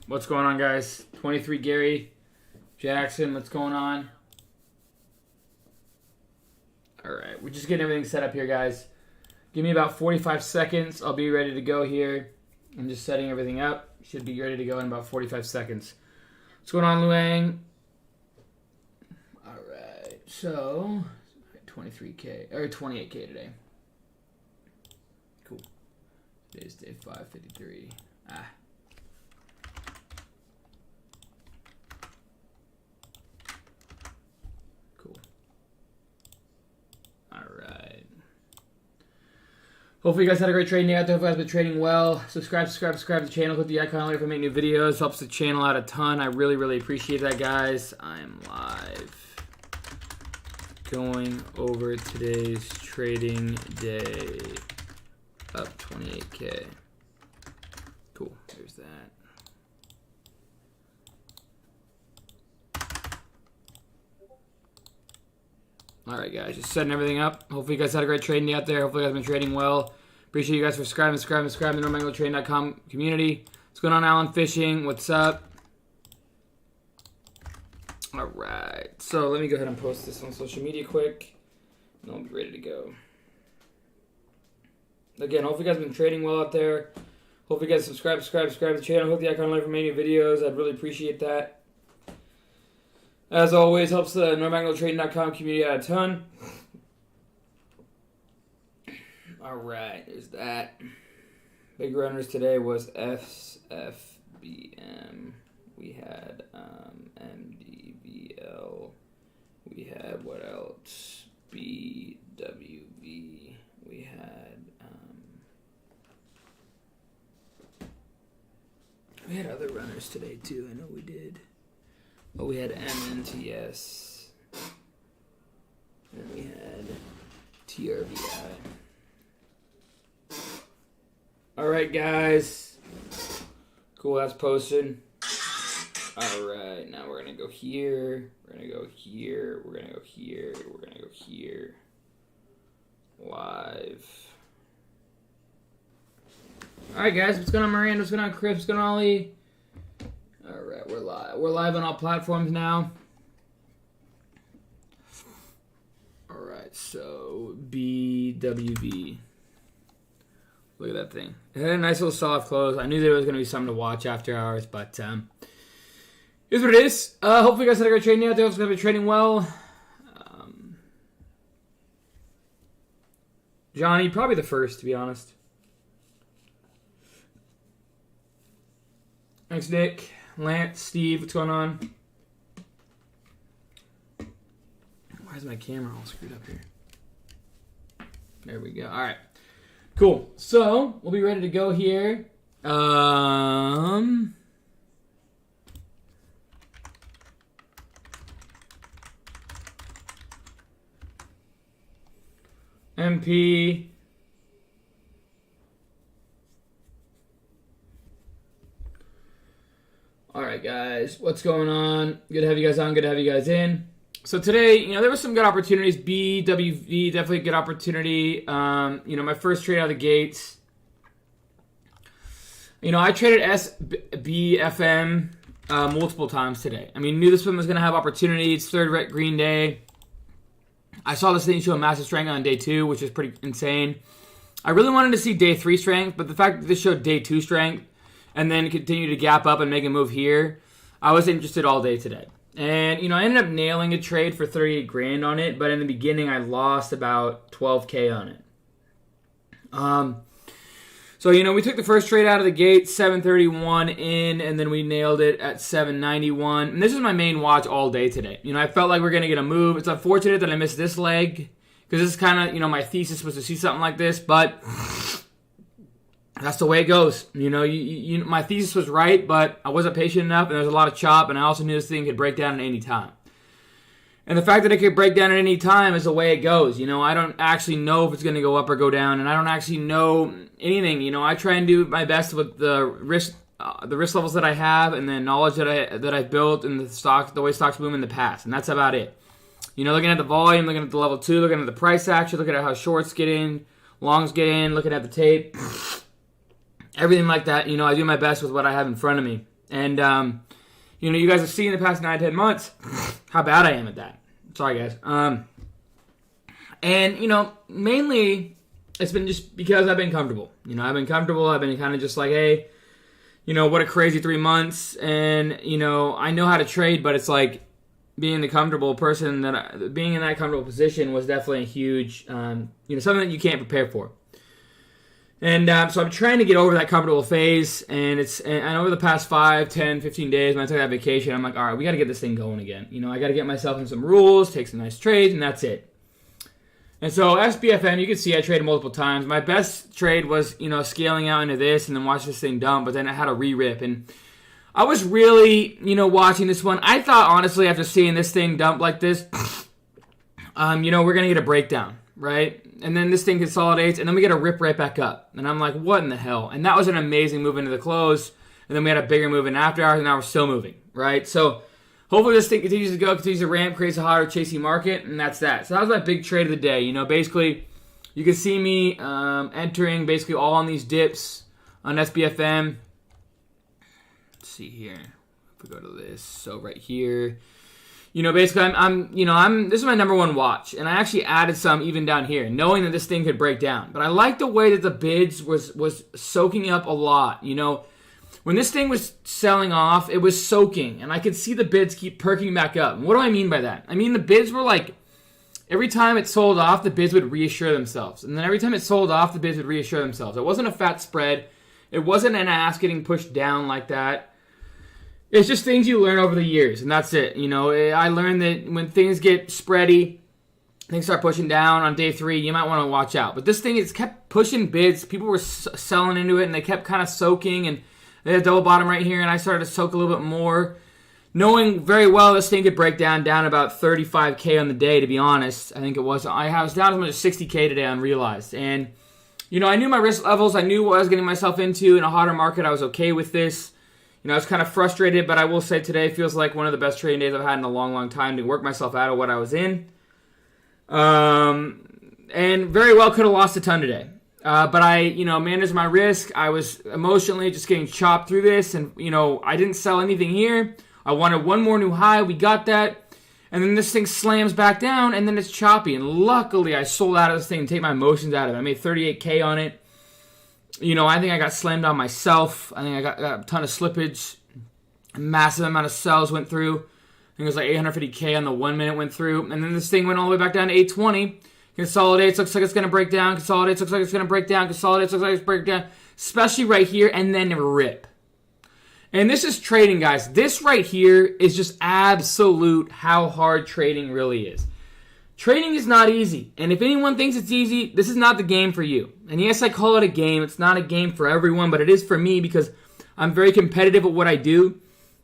What's going on, guys? 23 Gary Jackson, what's going on? Alright, we're just getting everything set up here, guys. Give me about 45 seconds. I'll be ready to go here. I'm just setting everything up. Should be ready to go in about 45 seconds. What's going on, Luang? Alright, so 23K, or 28K today. Cool. Today's day 553. Cool. Alright. Hopefully you guys had a great trading day out there. Hopefully you guys have been trading well. Subscribe to the channel. Click the icon later if I make new videos. Helps the channel out a ton. I really appreciate that, guys. I am live. Going over today's trading day. Up 28K. Cool. There's that. Alright, guys. Just setting everything up. Hopefully you guys had a great trading day out there. Hopefully you guys have been trading well. Appreciate you guys for subscribing to the NormanGoTrading.com community. What's going on, Alan Fishing? What's up? Alright. So let me go ahead and post this on social media quick. And I'll be ready to go. Again, hopefully you guys have been trading well out there. Hopefully you guys subscribe to the channel. Hit the icon later for many videos. I'd really appreciate that. As always, helps the NormanGoTrading.com community out a ton. Alright, there's that. Big runners today was SFBM. We had MDVL. We had what else? BWV. We had other runners today too. I know we did. Oh, we had MNTS. And we had TRVI. Alright, guys. Cool, that's posted. Alright, now we're going to go here. We're going to go here. We're going to go here. We're going to go here. Live. Alright, guys. What's going on, Miranda? What's going on, Chris? What's going on, Ollie? Alright, we're live. We're live on all platforms now. Alright, so BWV. Look at that thing. It had a nice little sell-off close. I knew there was going to be something to watch after hours, but here's what it is. Hopefully you guys had a great trading out there. Hopefully you guys have been trading well. Johnny, probably the first, to be honest. Thanks, Nick. Lance, Steve, what's going on? Why is my camera all screwed up here? There we go. All right. Cool. So, we'll be ready to go here. MP. Alright, guys. What's going on? Good to have you guys on. Good to have you guys in. So today, there were some good opportunities. BWV, definitely a good opportunity. My first trade out of the gates. I traded SBFM multiple times today. Knew this one was going to have opportunities. Third red green day. I saw this thing show a massive strength on day 2, which is pretty insane. I really wanted to see day 3 strength, but the fact that this showed day 2 strength and then continue to gap up and make a move here, I was interested all day today. And, I ended up nailing a trade for 38 grand on it, but in the beginning I lost about 12K on it. So, we took the first trade out of the gate, 731 in, and then we nailed it at 791. And this is my main watch all day today. I felt like we're going to get a move. It's unfortunate that I missed this leg, because this is kind of, my thesis was to see something like this, but that's the way it goes. My thesis was right, but I wasn't patient enough, and there was a lot of chop, and I also knew this thing could break down at any time. And the fact that it could break down at any time is the way it goes. I don't actually know if it's going to go up or go down, and I don't actually know anything. I try and do my best with the risk levels that I have, and the knowledge that I've built, and the way stocks move in the past, and that's about it. Looking at the volume, looking at the level 2, looking at the price action, looking at how shorts get in, longs get in, looking at the tape. Everything like that, I do my best with what I have in front of me. And, you know, you guys have seen in the past 9-10 months how bad I am at that. Sorry, guys. And, you know, mainly it's been just because I've been comfortable. You know, I've been comfortable. I've been kind of just like, hey, you know, what a crazy 3 months. And, you know, I know how to trade, but it's like being the comfortable person, being in that comfortable position was definitely a huge, you know, something that you can't prepare for. And so I'm trying to get over that comfortable phase. And over the past 5, 10, 15 days when I took that vacation, I'm like, all right, we got to get this thing going again. You know, I got to get myself in some rules, take some nice trades, and that's it. And so SBFM, you can see I traded multiple times. My best trade was, you know, scaling out into this and then watch this thing dump, but then I had a re-rip. And I was really, you know, watching this one. I thought, honestly, after seeing this thing dump like this, you know, we're going to get a breakdown, right? And then this thing consolidates, and then we get a rip right back up. And I'm like, what in the hell? And that was an amazing move into the close. And then we had a bigger move in after hours, and now we're still moving, right? So hopefully this thing continues to go, continues to ramp, creates a hotter, chasey market, and that's that. So that was my big trade of the day. You know, basically, you can see me entering basically all on these dips on SBFM. Let's see here. If we go to this, so right here, you know, basically, this is my number one watch, and I actually added some even down here, knowing that this thing could break down. But I like the way that the bids was soaking up a lot, you know. When this thing was selling off, it was soaking, and I could see the bids keep perking back up. And what do I mean by that? I mean the bids were like, every time it sold off, the bids would reassure themselves. And then every time it sold off, the bids would reassure themselves. It wasn't a fat spread. It wasn't an ass getting pushed down like that. It's just things you learn over the years, and that's it. You know, I learned that when things get spready, things start pushing down on day 3, you might want to watch out. But this thing, it's kept pushing bids. People were selling into it, and they kept kind of soaking, and they had a double bottom right here, and I started to soak a little bit more, knowing very well this thing could break down about 35K on the day, to be honest. I think it was. I was down as much as 60K today unrealized. And, you know, I knew my risk levels. I knew what I was getting myself into. In a hotter market, I was okay with this. You know, I was kind of frustrated, but I will say today feels like one of the best trading days I've had in a long, long time to work myself out of what I was in. And very well could have lost a ton today. But I, you know, managed my risk. I was emotionally just getting chopped through this. And, you know, I didn't sell anything here. I wanted one more new high. We got that. And then this thing slams back down, and then it's choppy. And luckily, I sold out of this thing and take my emotions out of it. I made 38K on it. You know, I think I got slammed on myself. I think I got a ton of slippage. A massive amount of sells went through. I think it was like 850K on the 1 minute went through. And then this thing went all the way back down to 820. Consolidates, looks like it's going to break down. Consolidates, looks like it's going to break down. Consolidates, looks like it's breaking down. Especially right here, and then a rip. And this is trading, guys. This right here is just absolute how hard trading really is. Trading is not easy. And if anyone thinks it's easy, this is not the game for you. And yes, I call it a game. It's not a game for everyone, but it is for me because I'm very competitive at what I do.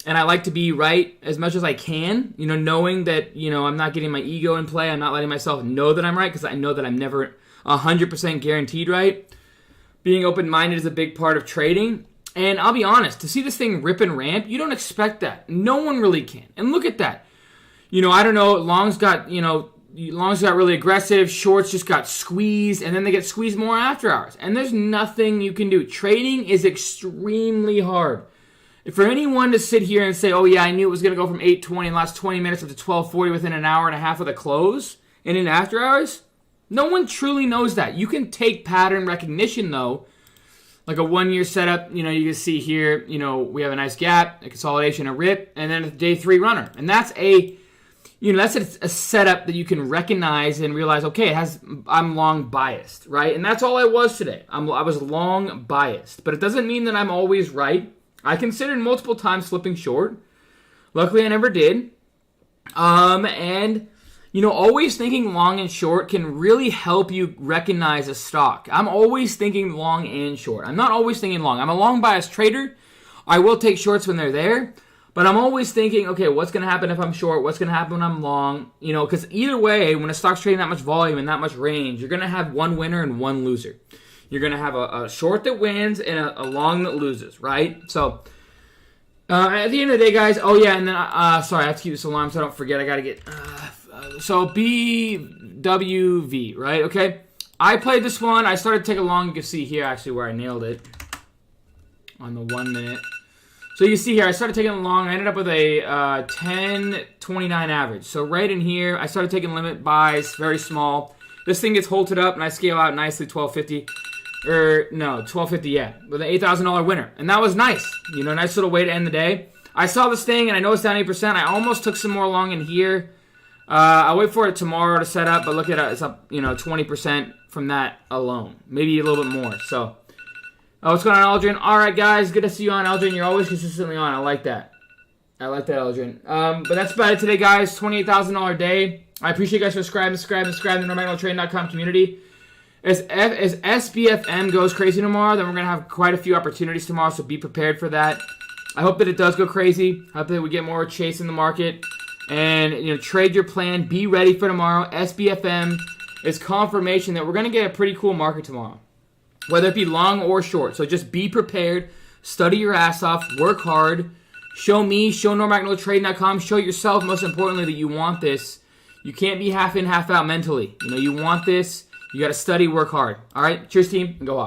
And I like to be right as much as I can, you know, knowing that, you know, I'm not getting my ego in play. I'm not letting myself know that I'm right because I know that I'm never 100% guaranteed right. Being open-minded is a big part of trading. And I'll be honest, to see this thing rip and ramp, you don't expect that. No one really can. And look at that. You know, I don't know, longs got really aggressive, shorts just got squeezed, and then they get squeezed more after hours. And there's nothing you can do. Trading is extremely hard. For anyone to sit here and say, oh yeah, I knew it was going to go from 8:20 in the last 20 minutes up to 12:40 within an hour and a half of the close, and in after hours, no one truly knows that. You can take pattern recognition though, like a 1 year setup, you know, you can see here, you know, we have a nice gap, a consolidation, a rip, and then a day 3 runner. And that's a setup that you can recognize and realize, okay, I'm long biased, right? And that's all I was today. I was long biased, but it doesn't mean that I'm always right. I considered multiple times flipping short. Luckily, I never did. And, you know, always thinking long and short can really help you recognize a stock. I'm always thinking long and short. I'm not always thinking long. I'm a long biased trader. I will take shorts when they're there. But I'm always thinking, okay, what's going to happen if I'm short? What's going to happen when I'm long? You know, because either way, when a stock's trading that much volume and that much range, you're going to have one winner and one loser. You're going to have a short that wins and a long that loses, right? So, at the end of the day, guys, oh yeah, and then, sorry, I have to keep this alarm so I don't forget. I got to get, so BWV, right? Okay. I played this one. I started to take a long. You can see here, actually, where I nailed it on the 1 minute. So you see here, I started taking long. I ended up with a 10.29 average. So right in here, I started taking limit buys, very small. This thing gets halted up, and I scale out nicely, 1250. Or no, 1250, yeah, with an $8,000 winner, and that was nice. You know, nice little way to end the day. I saw this thing, and I know it's down 8%. I almost took some more long in here. I'll wait for it tomorrow to set up, but look at it, it's up, 20% from that alone, maybe a little bit more. So, what's going on, Aldrin? All right, guys, good to see you on, Aldrin. You're always consistently on. I like that. Aldrin. But that's about it today, guys. $28,000 day. I appreciate you guys for subscribing to the NoMagnetTrading.com community. As SBFM goes crazy tomorrow, then we're going to have quite a few opportunities tomorrow, so be prepared for that. I hope that it does go crazy. I hope that we get more chase in the market. And, trade your plan. Be ready for tomorrow. SBFM is confirmation that we're going to get a pretty cool market tomorrow, whether it be long or short. So just be prepared. Study your ass off. Work hard. Show me. Show NoMagnetTrading.com. Show yourself, most importantly, that you want this. You can't be half in, half out mentally. You want this. You got to study, work hard. All right? Cheers, team, and go Hawks.